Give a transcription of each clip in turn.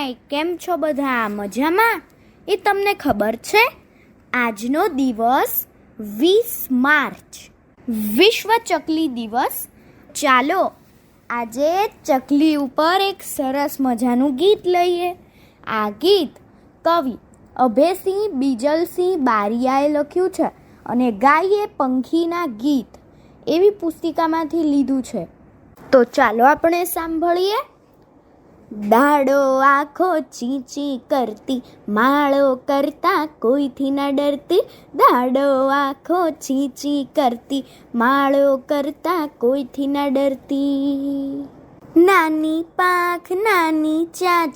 હાય, કેમ છો બધા? મજામાં? એ તમને ખબર છે આજનો દિવસ 20 માર્ચ વિશ્વ ચકલી દિવસ. ચાલો આજે ચકલી ઉપર એક સરસ મજાનું ગીત લઈએ. આ ગીત કવિ અભયસિંહ બીજલસિંહ બારિયાએ લખ્યું છે અને ગાઈએ પંખીના ગીત એવી પુસ્તિકામાંથી લીધું છે. તો ચાલો આપણે સાંભળીએ. દાડો આખો ચી ચી કરતી, માળો કરતા કોઈથી ન ડરતી. દાડો આખો ચી ચી કરતી, માળો કરતા કોઈથી ન ડરતી. નાની પાંખ નાની ચાંચ,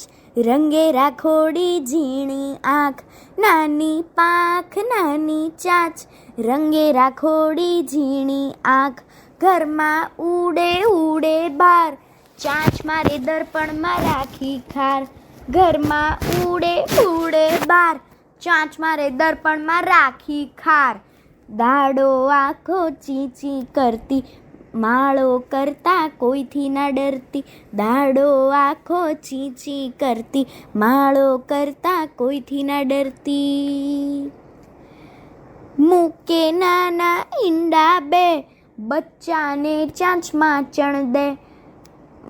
રંગે રાખોડી ઝીણી આંખ. નાની પાંખ નાની ચાંચ, રંગે રાખોડી ઝીણી આંખ. ઘરમાં ઉડે ઉડે બાર, ચાંચ મારે દર્પણમાં રાખી ખાર. ઘરમાં ઉડે ઉડે બાર, ચાંચ મારે દર્પણમાં રાખી ખાર. દાડો આખો ચી ચી કરતી, માળો કરતા કોઈથી ન ડરતી. દાડો આખો ચી ચી કરતી, માળો કરતા કોઈથી ન ડરતી. મૂકે નાના ઈંડા બે, બચ્ચાને ચાંચમાં ચણ દે.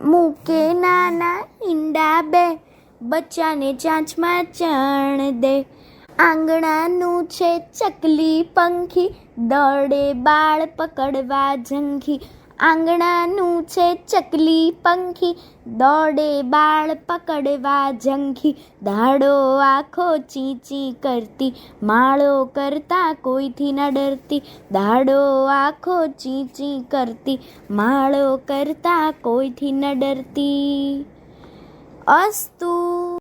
મૂકે નાના ઈંડા બે, બચ્ચાને ચાંચમાં ચણ દે. આંગણાનું છે ચકલી પંખી, દોડે બાળ પકડવા ઝંખી. આંગણાનું છે ચકલી પંખી, દોડે બાળ પકડવા ઝંખી. દાડો આખો ચી ચી કરતી, માળો કરતા કોઈથી ન ડરતી. દાડો આખો ચી ચી કરતી, માળો કરતા કોઈથી ન ડરતી. અસ્તુ.